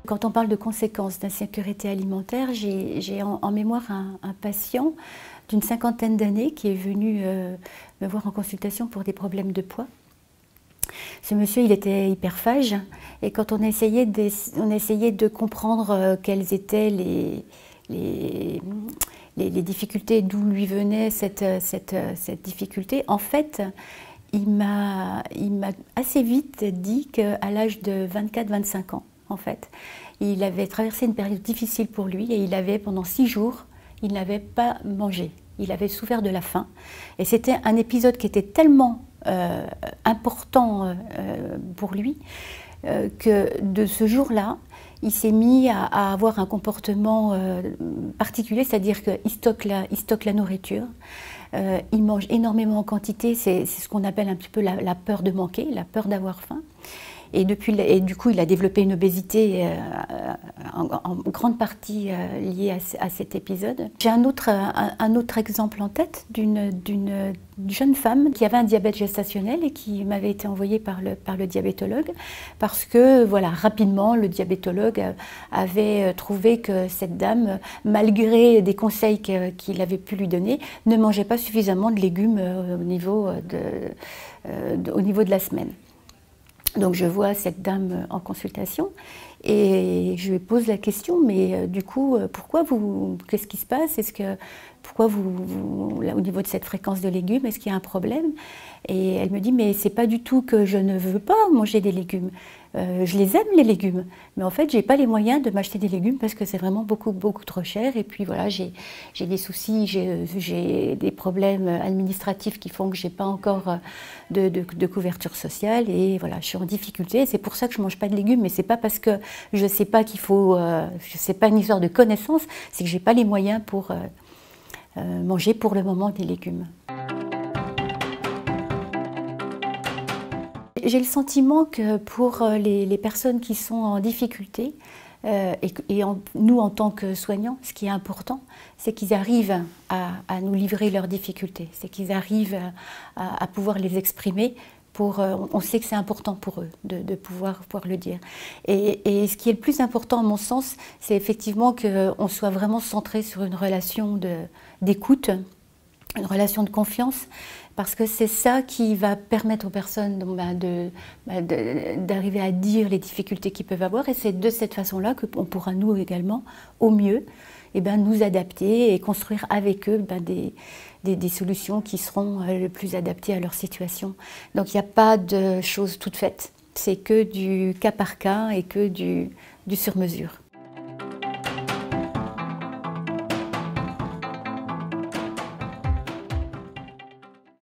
Quand on parle de conséquences d'insécurité alimentaire, j'ai en mémoire un patient d'une cinquantaine d'années qui est venu me voir en consultation pour des problèmes de poids. Ce monsieur, il était hyperphage et quand on essayait de comprendre quelles étaient les difficultés, d'où lui venait cette difficulté, en fait, il m'a assez vite dit qu'à l'âge de 24-25 ans, en fait, il avait traversé une période difficile pour lui et il avait, pendant 6 jours, il n'avait pas mangé. Il avait souffert de la faim. Et c'était un épisode qui était tellement important pour lui que de ce jour-là, il s'est mis à avoir un comportement particulier, c'est-à-dire qu'il stocke la nourriture. Il mange énormément en quantité, c'est ce qu'on appelle un petit peu la peur de manquer, la peur d'avoir faim. Et du coup, il a développé une obésité en grande partie liée à cet épisode. J'ai un autre exemple en tête d'une jeune femme qui avait un diabète gestationnel et qui m'avait été envoyée par le diabétologue parce que, voilà, rapidement, le diabétologue avait trouvé que cette dame, malgré des conseils qu'il avait pu lui donner, ne mangeait pas suffisamment de légumes au niveau de la semaine. Donc je vois cette dame en consultation et je lui pose la question, mais du coup, qu'est-ce qui se passe? Pourquoi là, au niveau de cette fréquence de légumes, est-ce qu'il y a un problème? Et elle me dit, mais c'est pas du tout que je ne veux pas manger des légumes. Je les aime, les légumes, mais en fait, j'ai pas les moyens de m'acheter des légumes parce que c'est vraiment beaucoup trop cher. Et puis voilà, j'ai des soucis, j'ai des problèmes administratifs qui font que j'ai pas encore de couverture sociale. Et voilà, je suis en difficulté. C'est pour ça que je mange pas de légumes, mais c'est pas parce que je sais pas qu'il faut, c'est pas une histoire de connaissance, c'est que j'ai pas les moyens pour manger pour le moment des légumes. J'ai le sentiment que pour les personnes qui sont en difficulté, nous en tant que soignants, ce qui est important, c'est qu'ils arrivent à nous livrer leurs difficultés, c'est qu'ils arrivent à pouvoir les exprimer. On sait que c'est important pour eux de pouvoir le dire. Et ce qui est le plus important à mon sens, c'est effectivement qu'on soit vraiment centré sur une relation d'écoute, une relation de confiance, parce que c'est ça qui va permettre aux personnes d'arriver à dire les difficultés qu'ils peuvent avoir, et c'est de cette façon-là qu'on pourra nous également, au mieux, nous adapter et construire avec eux des solutions qui seront le plus adaptées à leur situation. Donc il n'y a pas de choses toutes faites, c'est que du cas par cas et que du sur-mesure.